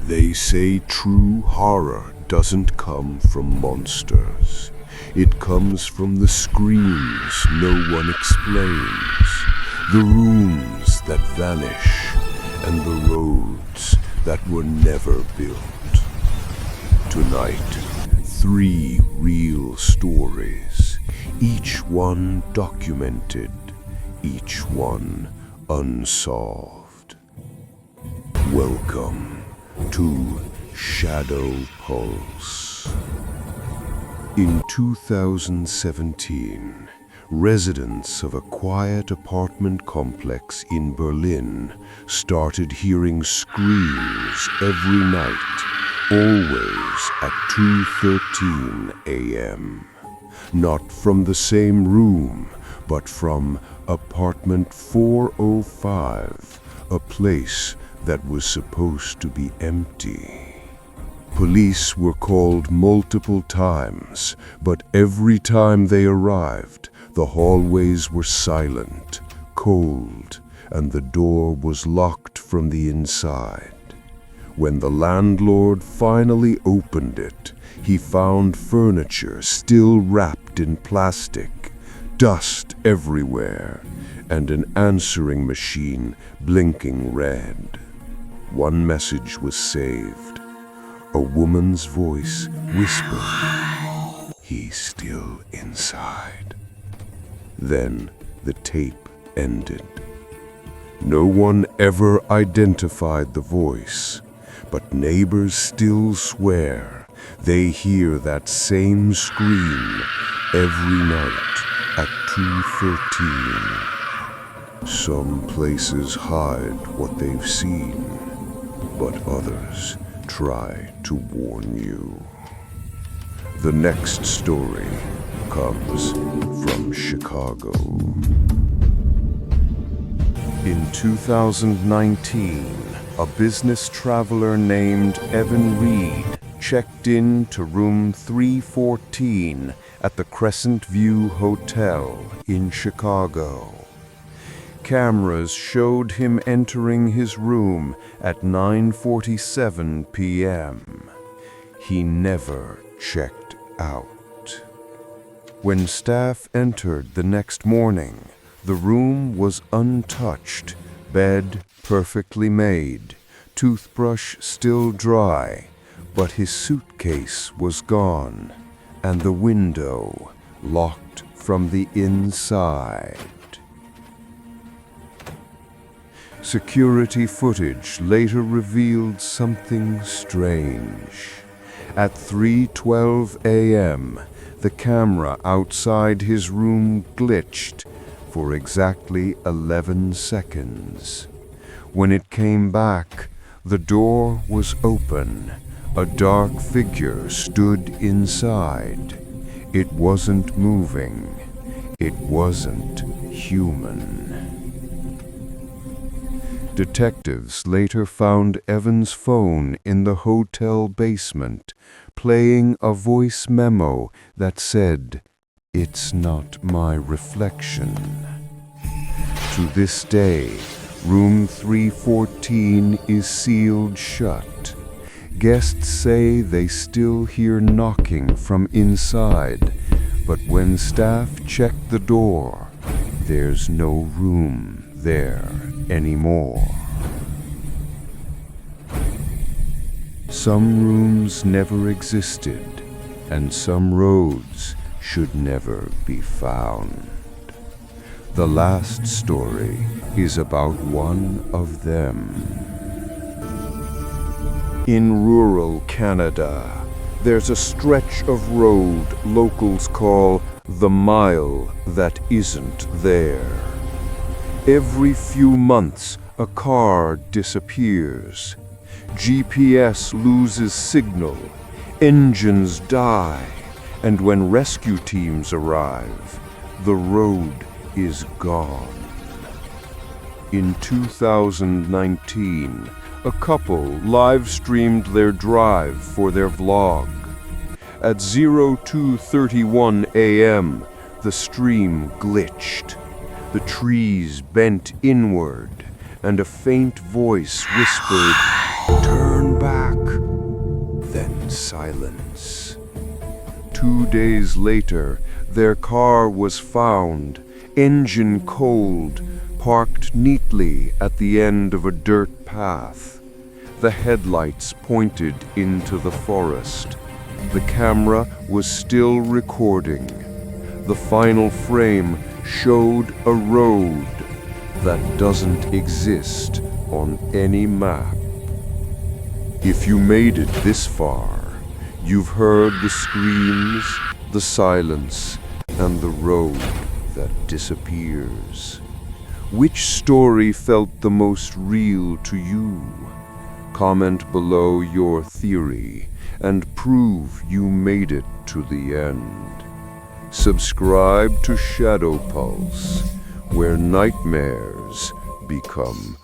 They say true horror doesn't come from monsters. It comes from the screams no one explains, the rooms that vanish, and the roads that were never built. Tonight, 3 real stories, each one documented, each one unsolved. Welcome to ShadowPulse. In 2017, residents of a quiet apartment complex in Berlin started hearing screams every night, always at 2:13 a.m. Not from the same room, but from apartment 405, a place that was supposed to be empty. Police were called multiple times, but every time they arrived, the hallways were silent, cold, and the door was locked from the inside. When the landlord finally opened it, he found furniture still wrapped in plastic, dust everywhere, and an answering machine blinking red. One message was saved. A woman's voice whispered, "He's still inside." Then the tape ended. No one ever identified the voice, but neighbors still swear they hear that same scream every night at 2:13. Some places hide what they've seen, but others try to warn you. The next story comes from Chicago. In 2019, a business traveler named Evan Reed checked in to room 314 at the Crescent View Hotel in Chicago. Cameras showed him entering his room at 9:47 p.m. He never checked out. When staff entered the next morning, the room was untouched, bed perfectly made, toothbrush still dry, but his suitcase was gone, and the window locked from the inside. Security footage later revealed something strange. At 3:12 a.m., the camera outside his room glitched for exactly 11 seconds. When it came back, the door was open. A dark figure stood inside. It wasn't moving. It wasn't human. Detectives later found Evan's phone in the hotel basement, playing a voice memo that said, "It's not my reflection." To this day, room 314 is sealed shut. Guests say they still hear knocking from inside, but when staff check the door, there's no room there anymore. Some rooms never existed, and some roads should never be found. The last story is about one of them. In rural Canada, there's a stretch of road locals call the mile that isn't there. Every few months, a car disappears. GPS loses signal, engines die, and when rescue teams arrive, the road is gone. In 2019, a couple live-streamed their drive for their vlog. At 02:31 a.m., the stream glitched. The trees bent inward, and a faint voice whispered, "Turn back." silence. 2 days later, their car was found, engine cold, parked neatly at the end of a dirt path. The headlights pointed into the forest. The camera was still recording. The final frame showed a road that doesn't exist on any map. If you made it this far, you've heard the screams, the silence, and the road that disappears. Which story felt the most real to you? Comment below your theory and prove you made it to the end. Subscribe to ShadowPulse, where nightmares become